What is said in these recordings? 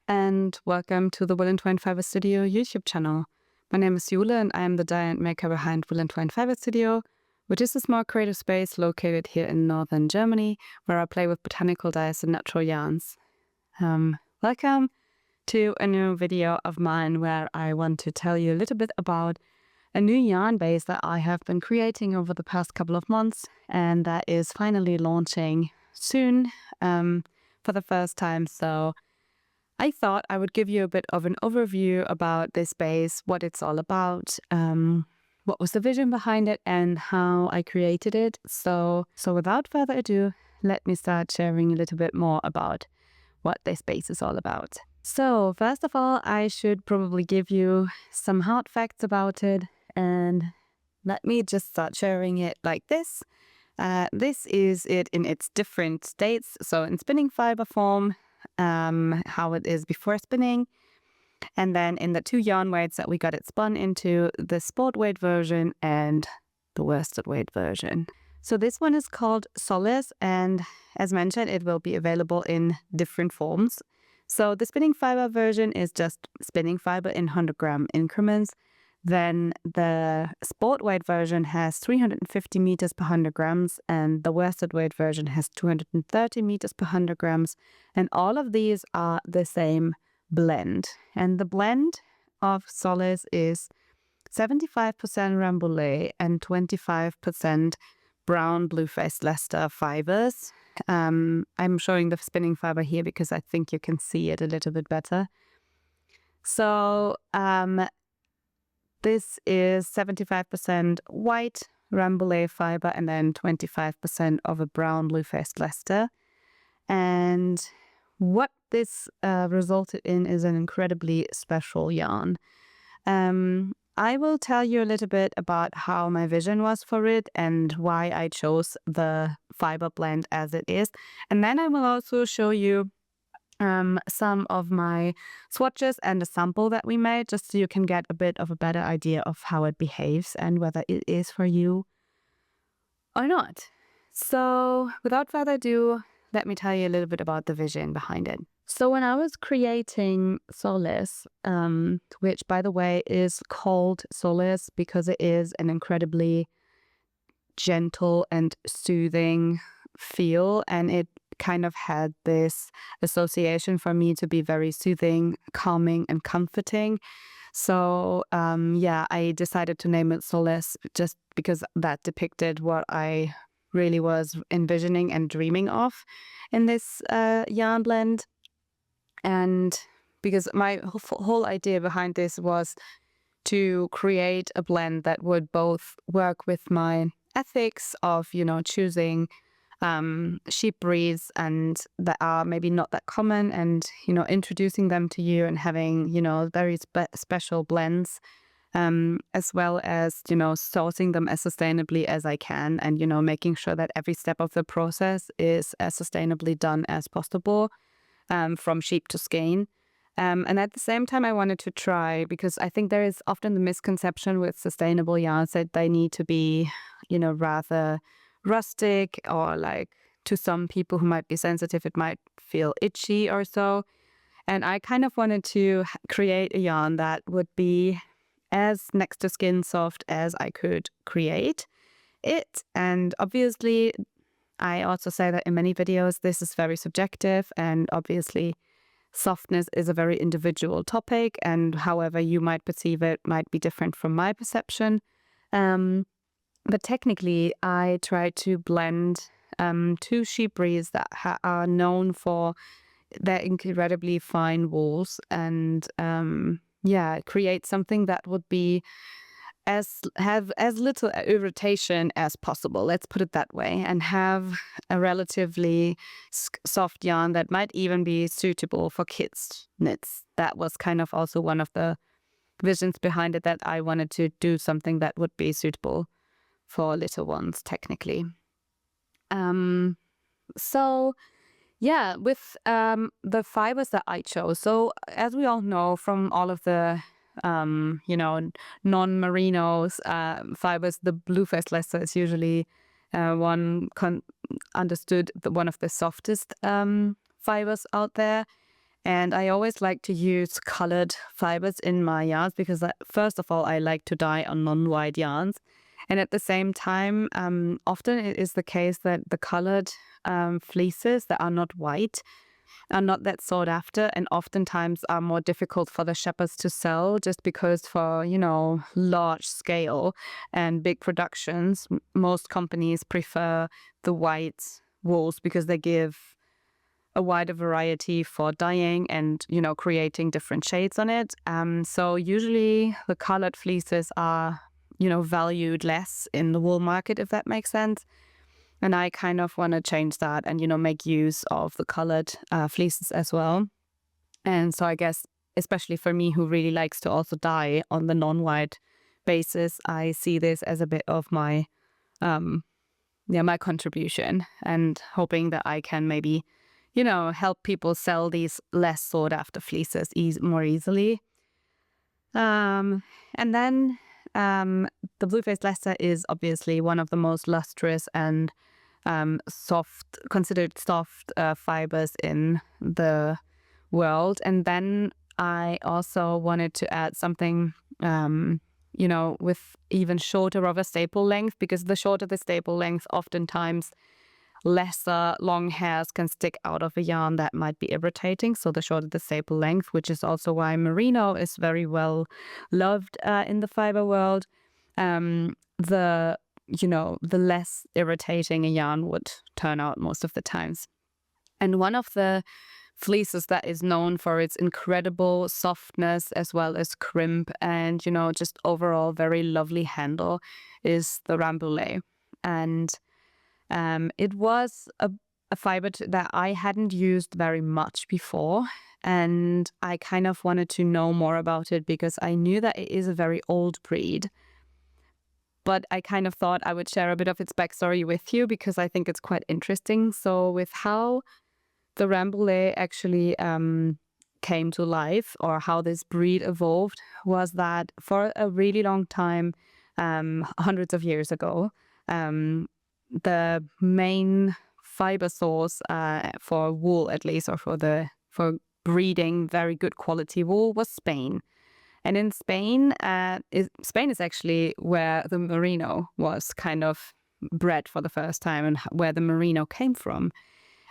and welcome to the Wool & Twine Fiber Studio YouTube channel. My name is Jule and I am the dye and maker behind Wool & Twine Fiber Studio, which is a small creative space located here in northern Germany where I play with botanical dyes and natural yarns. Welcome to a new video of mine where I want to tell you a little bit about a new yarn base that I have been creating over the past couple of months and that is finally launching soon for the first time. So I thought I would give you a bit of an overview about this base, what it's all about, what was the vision behind it, and how I created it. So without further ado, let me start sharing a little bit more about what this base is all about. So first of all, I should probably give you some hard facts about it, and let me just start sharing it like this. This is it in its different states. So in spinning fiber form, how it is before spinning, and then in the two yarn weights that we got it spun into, the sport weight version and the worsted weight version. So this one is called Solace, and as mentioned, it will be available in different forms. So the spinning fiber version is just spinning fiber in 100-gram increments. Then the sport weight version has 350 meters per 100 grams, and the worsted weight version has 230 meters per 100 grams. And all of these are the same blend. And the blend of Solace is 75% rambouillet and 25% brown bluefaced leicester fibers. I'm showing the spinning fiber here because I think you can see it a little bit better. So this is 75% white rambouillet fiber and then 25% of a brown bluefaced leicester. And what this resulted in is an incredibly special yarn. I will tell you a little bit about how my vision was for it and why I chose the fiber blend as it is. And then I will also show you some of my swatches and a sample that we made, just so you can get a bit of a better idea of how it behaves and whether it is for you or not. So without further ado, let me tell you a little bit about the vision behind it. So when I was creating Solace, which by the way is called Solace because it is an incredibly gentle and soothing feel, and it kind of had this association for me to be very soothing, calming, and comforting. So I decided to name it Solace just because that depicted what I really was envisioning and dreaming of in this yarn blend. And because my whole idea behind this was to create a blend that would both work with my ethics of, choosing sheep breeds and that are maybe not that common, and introducing them to you and having very special blends, as well as sourcing them as sustainably as I can, and making sure that every step of the process is as sustainably done as possible, from sheep to skein. And at the same time, I wanted to try, because I think there is often the misconception with sustainable yarns that they need to be rather rustic, or like to some people who might be sensitive, it might feel itchy or so. And I kind of wanted to create a yarn that would be as next to skin soft as I could create it. And obviously, I also say that in many videos, this is very subjective, and obviously softness is a very individual topic, and however you might perceive it might be different from my perception. But technically, I try to blend two sheep breeds that are known for their incredibly fine wools, and create something that would be have as little irritation as possible. Let's put it that way, and have a relatively soft yarn that might even be suitable for kids' knits. That was kind of also one of the visions behind it, that I wanted to do something that would be suitable for little ones, technically. With the fibers that I chose. So as we all know from all of the non-merinos fibers, the bluefaced leicester is usually understood one of the softest fibers out there. And I always like to use colored fibers in my yarns because, first of all, I like to dye on non-white yarns. And at the same time, often it is the case that the colored fleeces that are not white are not that sought after, and oftentimes are more difficult for the shepherds to sell, just because for, large scale and big productions, most companies prefer the white wools because they give a wider variety for dyeing and, creating different shades on it. So usually the colored fleeces are, valued less in the wool market, if that makes sense. And I kind of want to change that and, make use of the colored fleeces as well. And so I guess, especially for me who really likes to also dye on the non-white basis, I see this as a bit of my my contribution, and hoping that I can maybe, help people sell these less sought after fleeces more easily. And then the bluefaced leicester is obviously one of the most lustrous and considered soft fibers in the world. And then I also wanted to add something, with even shorter of a staple length, because the shorter the staple length, oftentimes lesser long hairs can stick out of a yarn that might be irritating. So the shorter the staple length, which is also why merino is very well loved in the fiber world. The less irritating a yarn would turn out most of the times. And one of the fleeces that is known for its incredible softness as well as crimp and, just overall very lovely handle is the rambouillet. And it was a fiber that I hadn't used very much before. And I kind of wanted to know more about it because I knew that it is a very old breed. But I kind of thought I would share a bit of its backstory with you because I think it's quite interesting. So with how the rambouillet actually came to life, or how this breed evolved, was that for a really long time, hundreds of years ago, the main fiber source for wool, at least, or for breeding very good quality wool, was Spain. And in Spain, Spain is actually where the merino was kind of bred for the first time and where the merino came from.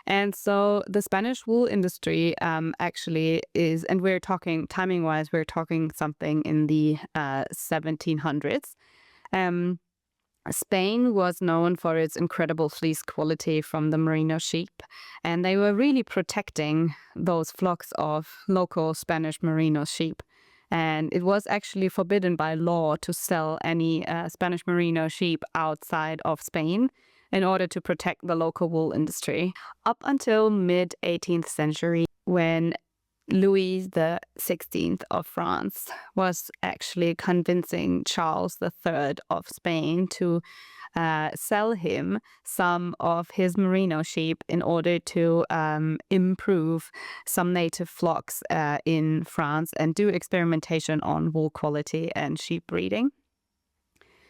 And so the Spanish wool industry actually is, and we're talking timing-wise, we're talking something in the 1700s. Spain was known for its incredible fleece quality from the merino sheep, and they were really protecting those flocks of local Spanish merino sheep. And it was actually forbidden by law to sell any Spanish merino sheep outside of Spain in order to protect the local wool industry. Up until mid-18th century, when Louis XVI of France was actually convincing Charles III of Spain to sell him some of his merino sheep in order to improve some native flocks in France and do experimentation on wool quality and sheep breeding.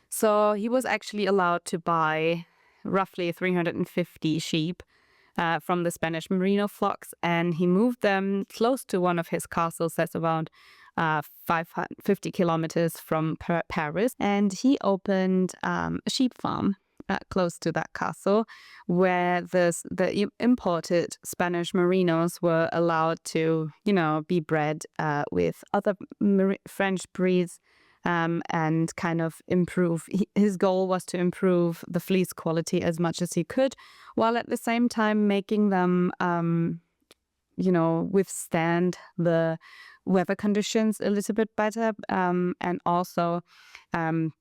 So he was actually allowed to buy roughly 350 sheep from the Spanish merino flocks, and he moved them close to one of his castles that's around 550 kilometers from Paris, and he opened a sheep farm close to that castle, where the imported Spanish merinos were allowed to, be bred with other French breeds. And kind of improve. His goal was to improve the fleece quality as much as he could, while at the same time making them, withstand the weather conditions a little bit better, and also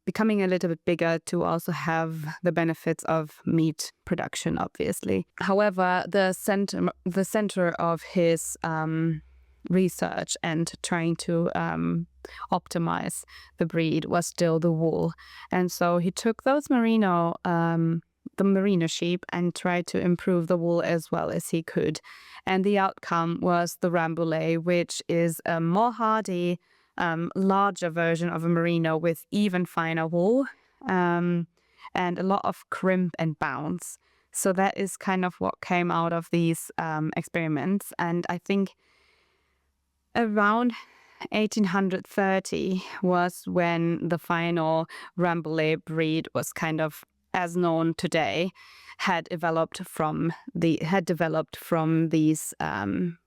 becoming a little bit bigger to also have the benefits of meat production, obviously. However, the center of his research and trying to optimize the breed was still the wool. And so he took those merino sheep and tried to improve the wool as well as he could. And the outcome was the rambouillet, which is a more hardy, larger version of a merino with even finer wool and a lot of crimp and bounce. So that is kind of what came out of these experiments. And I think around 1830 was when the final rambouillet breed was kind of as known today, had developed from these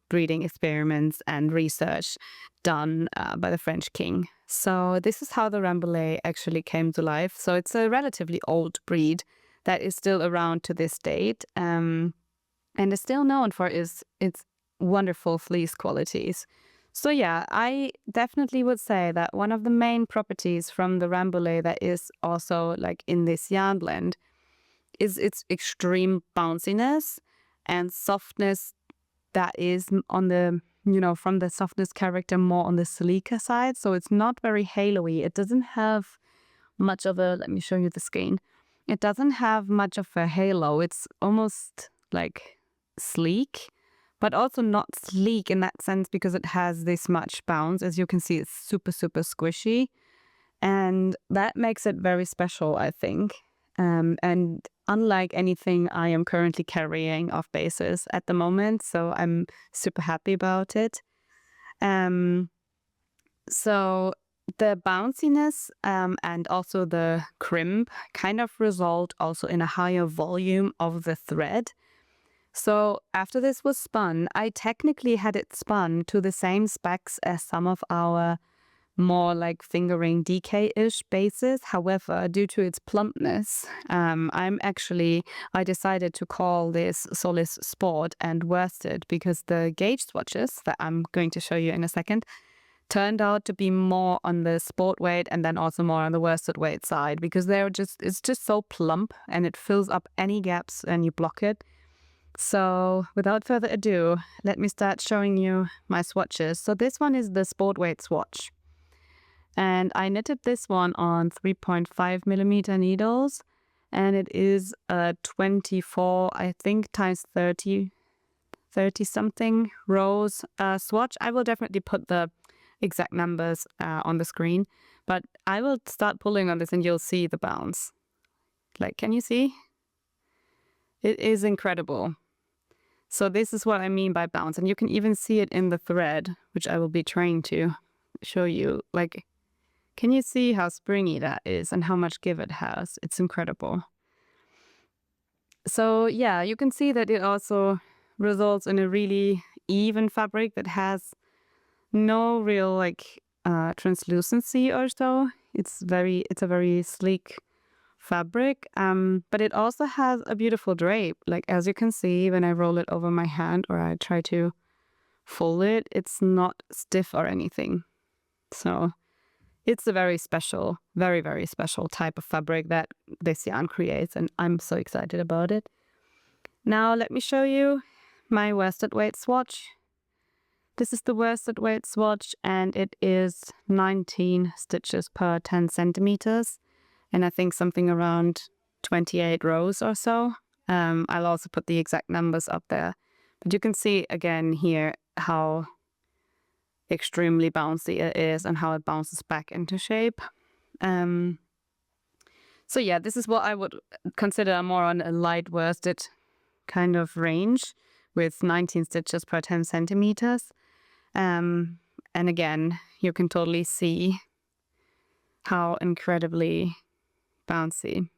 breeding experiments and research done by the French king. So this is how the rambouillet actually came to life. So it's a relatively old breed that is still around to this date, and is still known for its wonderful fleece qualities. So yeah, I definitely would say that one of the main properties from the rambouillet that is also like in this yarn blend is its extreme bounciness and softness that is on the, from the softness character more on the sleeker side. So it's not very halo-y. It doesn't have much of a, let me show you the skein. It doesn't have much of a halo. It's almost like sleek, but also not sleek in that sense because it has this much bounce. As you can see, it's super, super squishy. And that makes it very special, I think. And unlike anything I am currently carrying off basis at the moment, so I'm super happy about it. So the bounciness and also the crimp kind of result also in a higher volume of the thread. So after this was spun, I technically had it spun to the same specs as some of our more like fingering DK-ish bases. However, due to its plumpness, I decided to call this Solace Sport and worsted because the gauge swatches that I'm going to show you in a second turned out to be more on the sport weight and then also more on the worsted weight side because it's just so plump and it fills up any gaps and you block it. So without further ado, let me start showing you my swatches. So this one is the sport weight swatch. And I knitted this one on 3.5 millimeter needles, and it is a 24, I think, times 30 something rows swatch. I will definitely put the exact numbers on the screen, but I will start pulling on this and you'll see the bounce. Like, can you see? It is incredible. So this is what I mean by bounce, and you can even see it in the thread, which I will be trying to show you. Like, can you see how springy that is and how much give it has? It's incredible. So yeah, you can see that it also results in a really even fabric that has no real like translucency or so. It's a very sleek fabric, but it also has a beautiful drape. Like, as you can see, when I roll it over my hand or I try to fold it, it's not stiff or anything. So it's a very special, very, very special type of fabric that this yarn creates, and I'm so excited about it. Now let me show you my worsted weight swatch. This is the worsted weight swatch, and it is 19 stitches per 10 centimeters, and I think something around 28 rows or so. I'll also put the exact numbers up there, but you can see again here how extremely bouncy it is and how it bounces back into shape. So yeah, this is what I would consider more on a light worsted kind of range with 19 stitches per 10 centimeters. And again, you can totally see how incredibly bouncy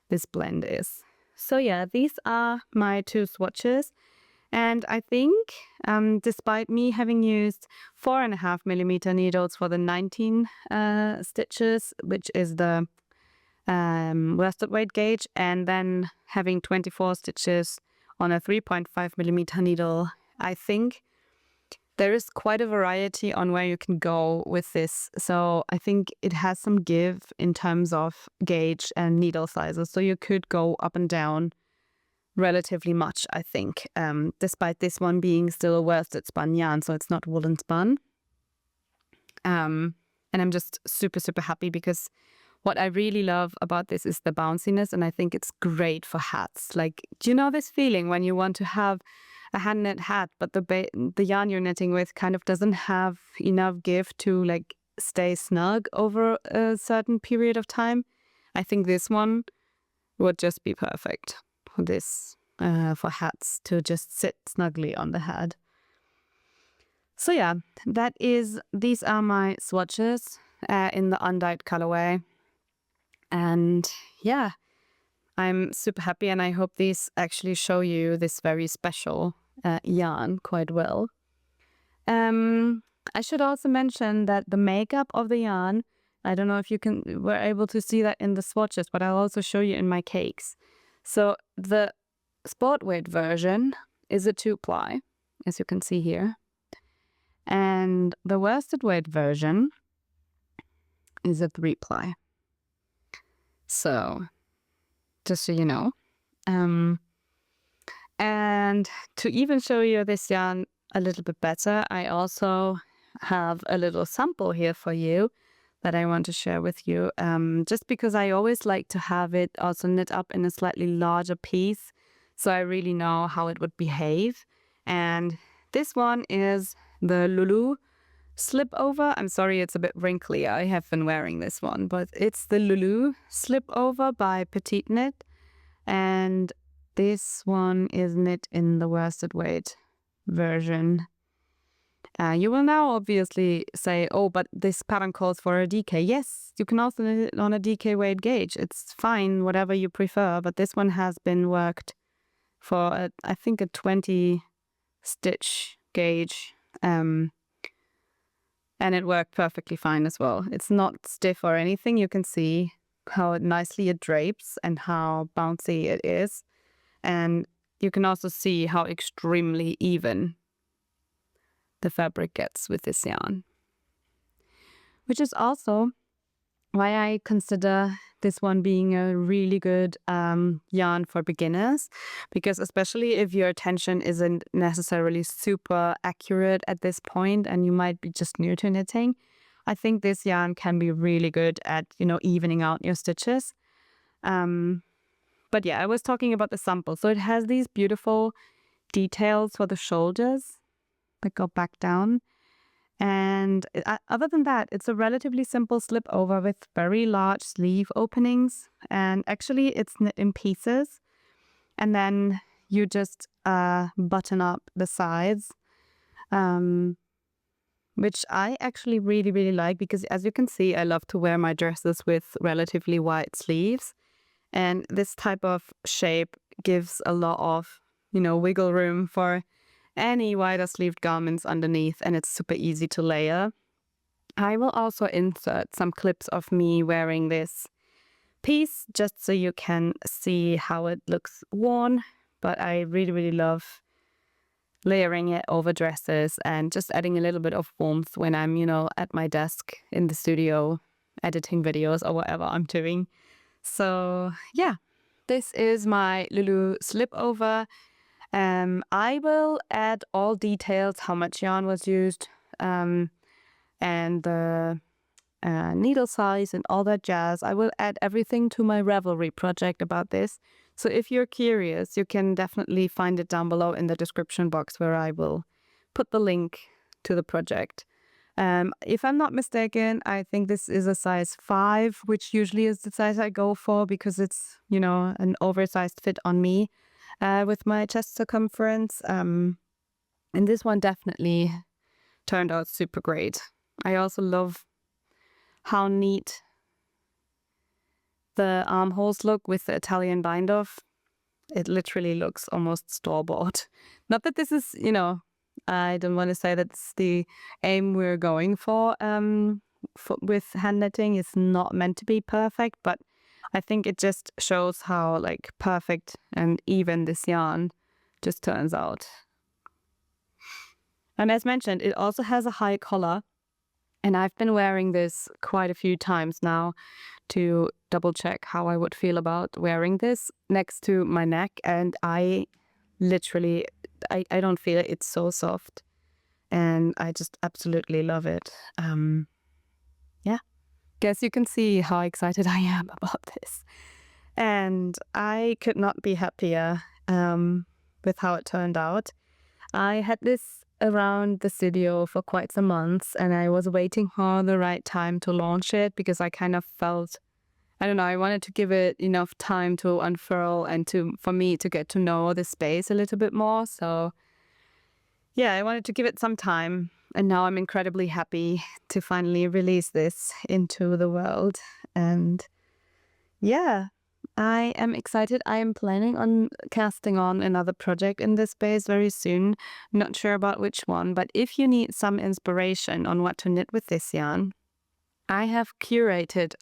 this blend is. So yeah, these are my two swatches. And I think, despite me having used 4.5 millimeter needles for the 19 stitches, which is the worsted weight gauge, and then having 24 stitches on a 3.5 millimeter needle, I think there is quite a variety on where you can go with this. So I think it has some give in terms of gauge and needle sizes. So you could go up and down relatively much, I think, despite this one being still a worsted spun yarn, so it's not woolen spun. And I'm just super, super happy because what I really love about this is the bounciness, and I think it's great for hats. Like, do you know this feeling when you want to have a hand knit hat, but the yarn you're knitting with kind of doesn't have enough give to like stay snug over a certain period of time? I think this one would just be perfect for this, for hats to just sit snugly on the head. So yeah, these are my swatches in the undyed colorway. And yeah, I'm super happy, and I hope these actually show you this very special yarn quite well. I should also mention that the makeup of the yarn, I don't know if you were able to see that in the swatches, but I'll also show you in my cakes. So the sport weight version is a 2-ply, as you can see here. And the worsted weight version is a 3-ply. So just so you know. And to even show you this yarn a little bit better, I also have a little sample here for you that I want to share with you, just because I always like to have it also knit up in a slightly larger piece, so I really know how it would behave. And this one is the Lulu slip over. I'm sorry, it's a bit wrinkly. I have been wearing this one, but it's the Lulu slip over by Petite Knit. And this one is knit in the worsted weight version. You will now obviously say, oh, but this pattern calls for a DK. Yes, you can also knit it on a DK weight gauge. It's fine, whatever you prefer. But this one has been worked for, I think, a 20 stitch gauge. And it worked perfectly fine as well. It's not stiff or anything. You can see how nicely it drapes and how bouncy it is. And you can also see how extremely even the fabric gets with this yarn. Which is also why I consider this one being a really good yarn for beginners, because especially if your attention isn't necessarily super accurate at this point and you might be just new to knitting, I think this yarn can be really good at, evening out your stitches. But yeah, I was talking about the sample. So it has these beautiful details for the shoulders that go back down. And other than that, it's a relatively simple slip over with very large sleeve openings. And actually it's knit in pieces. And then you just button up the sides, which I actually really, really like, because as you can see, I love to wear my dresses with relatively wide sleeves. And this type of shape gives a lot of, wiggle room for any wider sleeved garments underneath, and it's super easy to layer. I will also insert some clips of me wearing this piece just so you can see how it looks worn, but I really, really love layering it over dresses and just adding a little bit of warmth when I'm, at my desk in the studio editing videos or whatever I'm doing. So yeah, this is my Lulu slip over. I will add all details, how much yarn was used, and the needle size and all that jazz. I will add everything to my Ravelry project about this. So if you're curious, you can definitely find it down below in the description box, where I will put the link to the project. If I'm not mistaken, I think this is a size 5, which usually is the size I go for because it's, an oversized fit on me with my chest circumference. And this one definitely turned out super great. I also love how neat the armholes look with the Italian bind off. It literally looks almost store-bought. Not that this is, I don't want to say that's the aim we're going for with hand knitting. It's not meant to be perfect, but I think it just shows how perfect and even this yarn just turns out. And as mentioned, it also has a high collar, and I've been wearing this quite a few times now to double check how I would feel about wearing this next to my neck, and I literally, I don't feel it. It's so soft, and I just absolutely love it. Yeah, guess you can see how excited I am about this, and I could not be happier with how it turned out. I had this around the studio for quite some months, and I was waiting for the right time to launch it because I kind of felt, I don't know, I wanted to give it enough time to unfurl and for me to get to know the space a little bit more. So yeah, I wanted to give it some time. now I'm incredibly happy to finally release this into the world. And yeah, I am excited. I am planning on casting on another project in this space very soon. Not sure about which one, but if you need some inspiration on what to knit with this yarn, I have curated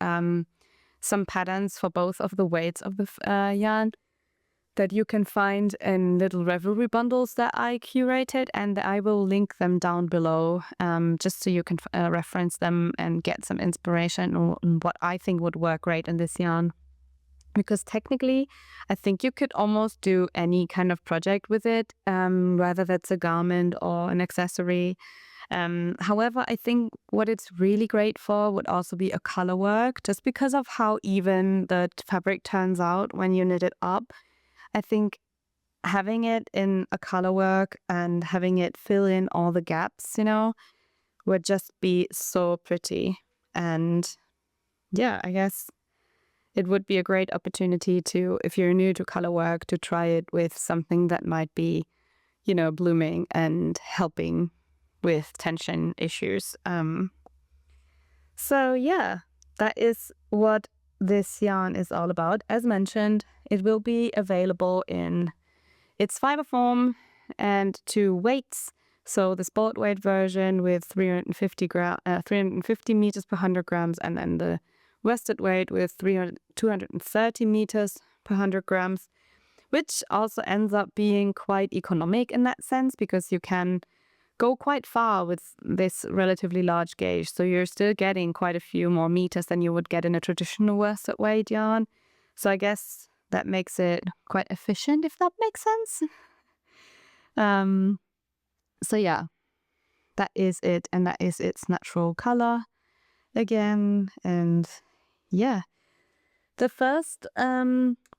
some patterns for both of the weights of the yarn that you can find in little Ravelry bundles that I curated, and I will link them down below just so you can reference them and get some inspiration on what I think would work great in this yarn. Because technically, I think you could almost do any kind of project with it, whether that's a garment or an accessory. However, I think what it's really great for would also be a color work, just because of how even the fabric turns out when you knit it up. I think having it in a color work and having it fill in all the gaps, would just be so pretty. And yeah, I guess it would be a great opportunity to, if you're new to color work, to try it with something that might be, blooming and helping with tension issues. So yeah, that is what this yarn is all about. As mentioned, it will be available in its fiber form and 2 weights. So the sport weight version with 350 meters per 100 grams, and then the worsted weight with 230 meters per 100 grams, which also ends up being quite economic in that sense, because you can go quite far with this relatively large gauge. So you're still getting quite a few more meters than you would get in a traditional worsted weight yarn. So I guess that makes it quite efficient, if that makes sense. So yeah, that is it. And that is its natural color again. And yeah, the first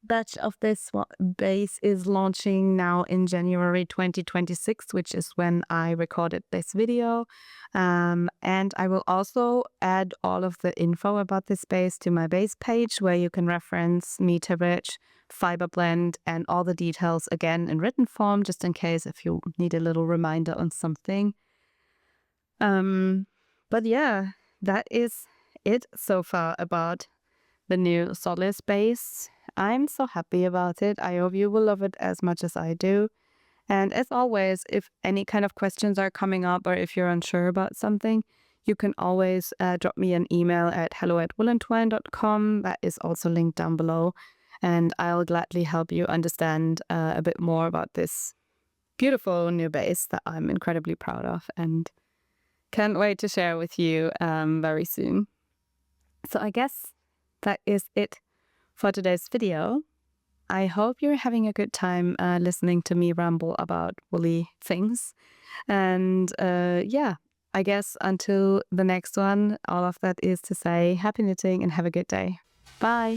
batch of this base is launching now in January 2026, which is when I recorded this video. And I will also add all of the info about this base to my base page, where you can reference meterage, fiber blend, and all the details again in written form, just in case if you need a little reminder on something. But yeah, that is it so far about the new Solace base. I'm so happy about it. I hope you will love it as much as I do. And as always, if any kind of questions are coming up, or if you're unsure about something, you can always drop me an email at hello@woolentwine.com. That is also linked down below. And I'll gladly help you understand a bit more about this beautiful new base that I'm incredibly proud of and can't wait to share with you very soon. So I guess that is it for today's video. I hope you're having a good time listening to me ramble about woolly things. And yeah, I guess until the next one, all of that is to say happy knitting and have a good day. Bye.